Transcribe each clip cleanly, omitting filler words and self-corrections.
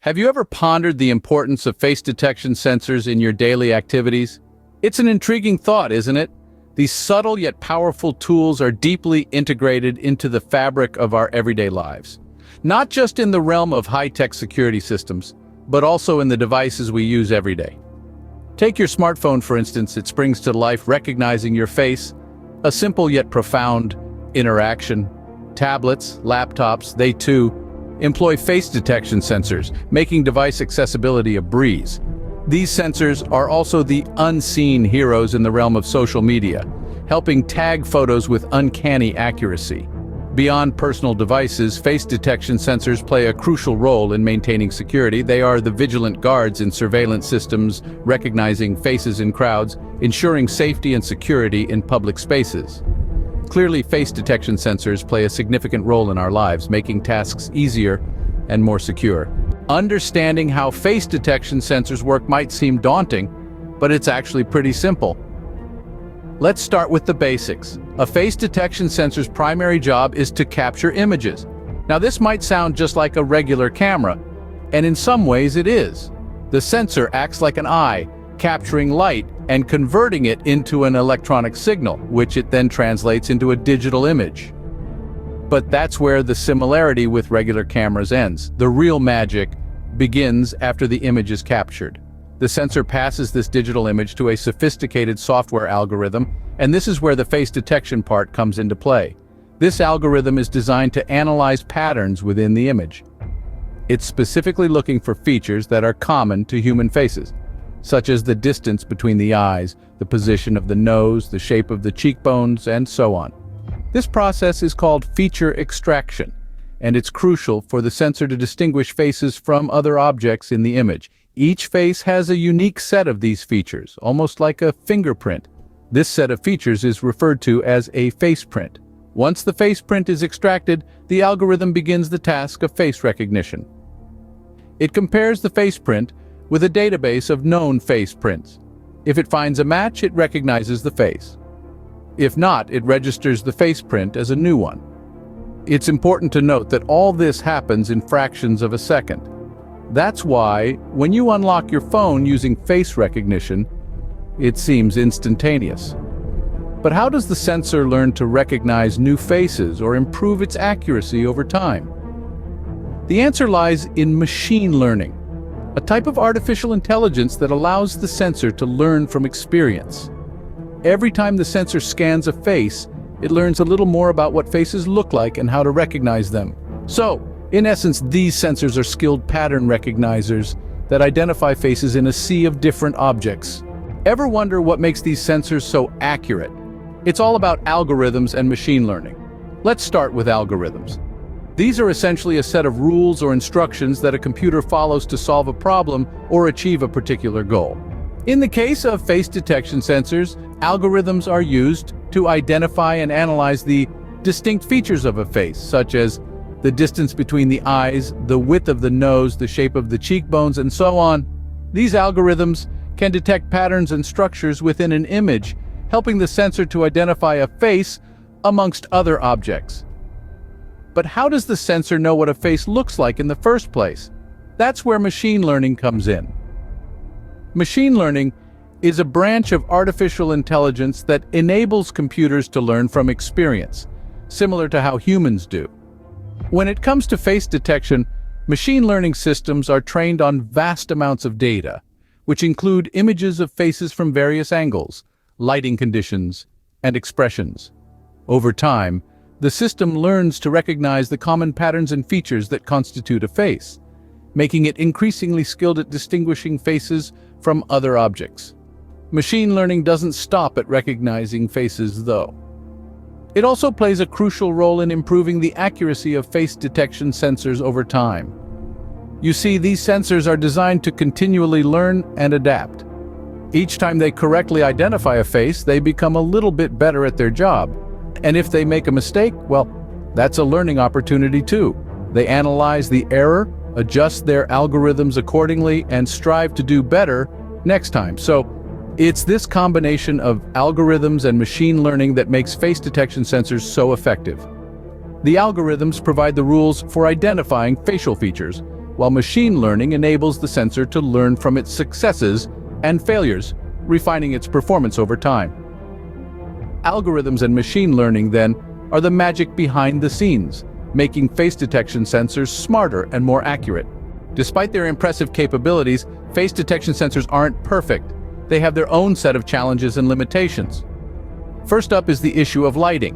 Have you ever pondered the importance of face detection sensors in your daily activities? It's an intriguing thought, isn't it? These subtle yet powerful tools are deeply integrated into the fabric of our everyday lives. Not just in the realm of high-tech security systems, but also in the devices we use every day. Take your smartphone, for instance. It springs to life recognizing your face, a simple yet profound interaction. Tablets, laptops, they too employ face detection sensors, making device accessibility a breeze. These sensors are also the unseen heroes in the realm of social media, helping tag photos with uncanny accuracy. Beyond personal devices, face detection sensors play a crucial role in maintaining security. They are the vigilant guards in surveillance systems, recognizing faces in crowds, ensuring safety and security in public spaces. Clearly, face detection sensors play a significant role in our lives, making tasks easier and more secure. Understanding how face detection sensors work might seem daunting, but it's actually pretty simple. Let's start with the basics. A face detection sensor's primary job is to capture images. Now, this might sound just like a regular camera, and in some ways it is. The sensor acts like an eye, capturing light and converting it into an electronic signal, which it then translates into a digital image. But that's where the similarity with regular cameras ends. The real magic begins after the image is captured. The sensor passes this digital image to a sophisticated software algorithm, and this is where the face detection part comes into play. This algorithm is designed to analyze patterns within the image. It's specifically looking for features that are common to human faces, such as the distance between the eyes, the position of the nose, the shape of the cheekbones, and so on. This process is called feature extraction, and it's crucial for the sensor to distinguish faces from other objects in the image. Each face has a unique set of these features, almost like a fingerprint. This set of features is referred to as a face print. Once the face print is extracted, the algorithm begins the task of face recognition. It compares the face print with a database of known face prints. If it finds a match, it recognizes the face. If not, it registers the face print as a new one. It's important to note that all this happens in fractions of a second. That's why, when you unlock your phone using face recognition, it seems instantaneous. But how does the sensor learn to recognize new faces or improve its accuracy over time? The answer lies in machine learning, a type of artificial intelligence that allows the sensor to learn from experience. Every time the sensor scans a face, it learns a little more about what faces look like and how to recognize them. So, in essence, these sensors are skilled pattern recognizers that identify faces in a sea of different objects. Ever wonder what makes these sensors so accurate? It's all about algorithms and machine learning. Let's start with algorithms. These are essentially a set of rules or instructions that a computer follows to solve a problem or achieve a particular goal. In the case of face detection sensors, algorithms are used to identify and analyze the distinct features of a face, such as the distance between the eyes, the width of the nose, the shape of the cheekbones, and so on. These algorithms can detect patterns and structures within an image, helping the sensor to identify a face amongst other objects. But how does the sensor know what a face looks like in the first place? That's where machine learning comes in. Machine learning is a branch of artificial intelligence that enables computers to learn from experience, similar to how humans do. When it comes to face detection, machine learning systems are trained on vast amounts of data, which include images of faces from various angles, lighting conditions, and expressions. Over time, the system learns to recognize the common patterns and features that constitute a face, making it increasingly skilled at distinguishing faces from other objects. Machine learning doesn't stop at recognizing faces, though. It also plays a crucial role in improving the accuracy of face detection sensors over time. You see, these sensors are designed to continually learn and adapt. Each time they correctly identify a face, they become a little bit better at their job. And if they make a mistake, well, that's a learning opportunity too. They analyze the error, adjust their algorithms accordingly, and strive to do better next time. So, it's this combination of algorithms and machine learning that makes face detection sensors so effective. The algorithms provide the rules for identifying facial features, while machine learning enables the sensor to learn from its successes and failures, refining its performance over time. Algorithms and machine learning, then, are the magic behind the scenes, making face detection sensors smarter and more accurate. Despite their impressive capabilities, face detection sensors aren't perfect. They have their own set of challenges and limitations. First up is the issue of lighting.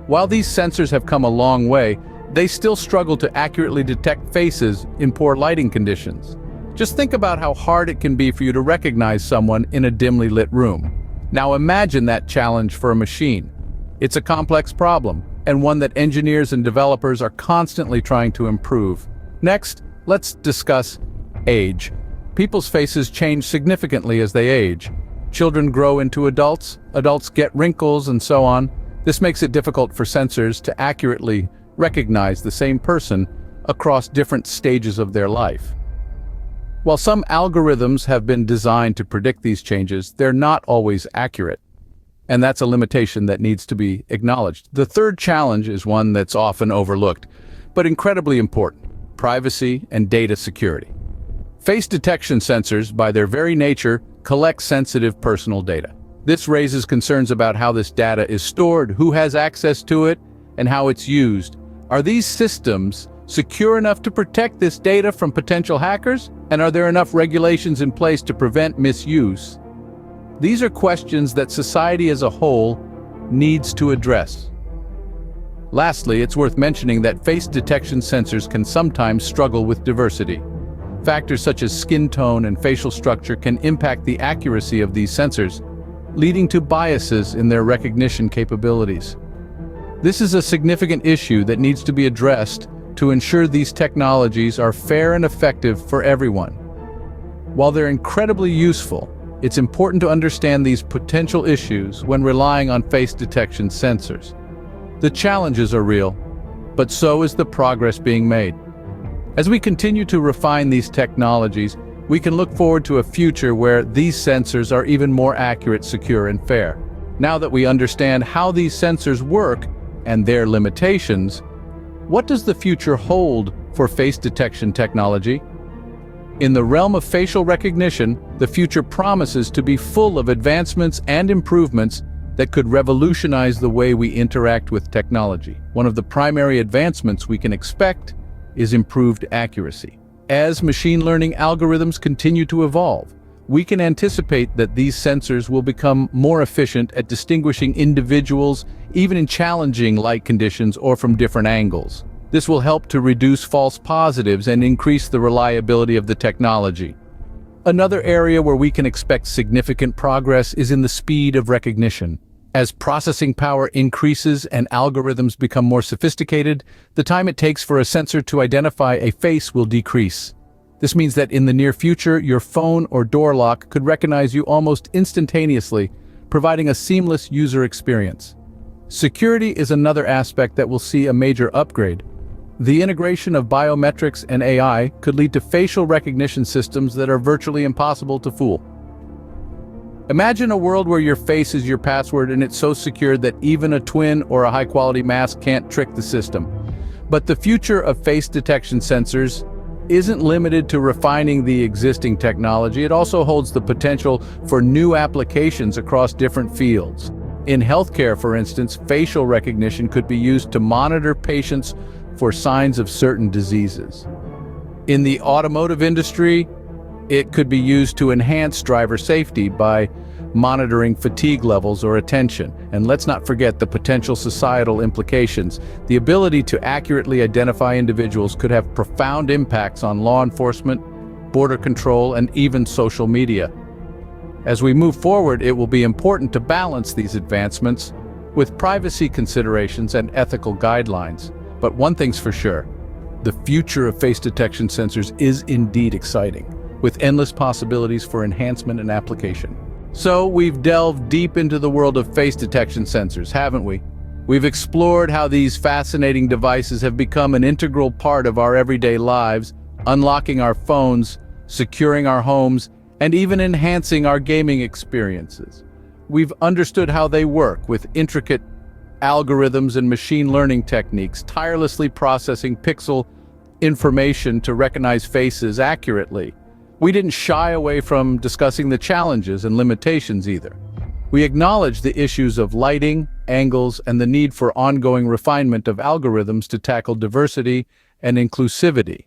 While these sensors have come a long way, they still struggle to accurately detect faces in poor lighting conditions. Just think about how hard it can be for you to recognize someone in a dimly lit room. Now imagine that challenge for a machine. It's a complex problem, and one that engineers and developers are constantly trying to improve. Next, let's discuss age. People's faces change significantly as they age. Children grow into adults, adults get wrinkles, and so on. This makes it difficult for sensors to accurately recognize the same person across different stages of their life. While some algorithms have been designed to predict these changes, they're not always accurate. And that's a limitation that needs to be acknowledged. The third challenge is one that's often overlooked, but incredibly important: privacy and data security. Face detection sensors, by their very nature, collect sensitive personal data. This raises concerns about how this data is stored, who has access to it, and how it's used. Are these systems secure enough to protect this data from potential hackers? And are there enough regulations in place to prevent misuse? These are questions that society as a whole needs to address. Lastly, it's worth mentioning that face detection sensors can sometimes struggle with diversity. Factors such as skin tone and facial structure can impact the accuracy of these sensors, leading to biases in their recognition capabilities. This is a significant issue that needs to be addressed to ensure these technologies are fair and effective for everyone. While they're incredibly useful, it's important to understand these potential issues when relying on face detection sensors. The challenges are real, but so is the progress being made. As we continue to refine these technologies, we can look forward to a future where these sensors are even more accurate, secure, and fair. Now that we understand how these sensors work and their limitations, what does the future hold for face detection technology? In the realm of facial recognition, the future promises to be full of advancements and improvements that could revolutionize the way we interact with technology. One of the primary advancements we can expect is improved accuracy. As machine learning algorithms continue to evolve, we can anticipate that these sensors will become more efficient at distinguishing individuals, even in challenging light conditions or from different angles. This will help to reduce false positives and increase the reliability of the technology. Another area where we can expect significant progress is in the speed of recognition. As processing power increases and algorithms become more sophisticated, the time it takes for a sensor to identify a face will decrease. This means that in the near future, your phone or door lock could recognize you almost instantaneously, providing a seamless user experience. Security is another aspect that will see a major upgrade. The integration of biometrics and AI could lead to facial recognition systems that are virtually impossible to fool. Imagine a world where your face is your password and it's so secure that even a twin or a high-quality mask can't trick the system. But the future of face detection sensors isn't limited to refining the existing technology. It also holds the potential for new applications across different fields. In healthcare, for instance, facial recognition could be used to monitor patients for signs of certain diseases. In the automotive industry, it could be used to enhance driver safety by monitoring fatigue levels or attention. And let's not forget the potential societal implications. The ability to accurately identify individuals could have profound impacts on law enforcement, border control, and even social media. As we move forward, it will be important to balance these advancements with privacy considerations and ethical guidelines. But one thing's for sure, the future of face detection sensors is indeed exciting, with endless possibilities for enhancement and application. So we've delved deep into the world of face detection sensors, haven't we? We've explored how these fascinating devices have become an integral part of our everyday lives, unlocking our phones, securing our homes, and even enhancing our gaming experiences. We've understood how they work with intricate algorithms and machine learning techniques, tirelessly processing pixel information to recognize faces accurately. We didn't shy away from discussing the challenges and limitations either. We acknowledged the issues of lighting, angles, and the need for ongoing refinement of algorithms to tackle diversity and inclusivity.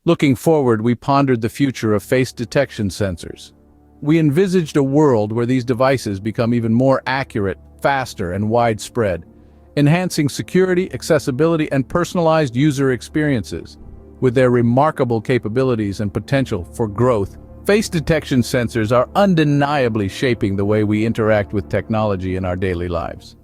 Looking forward, we pondered the future of face detection sensors. We envisaged a world where these devices become even more accurate, faster, and widespread, enhancing security, accessibility, and personalized user experiences. With their remarkable capabilities and potential for growth, face detection sensors are undeniably shaping the way we interact with technology in our daily lives.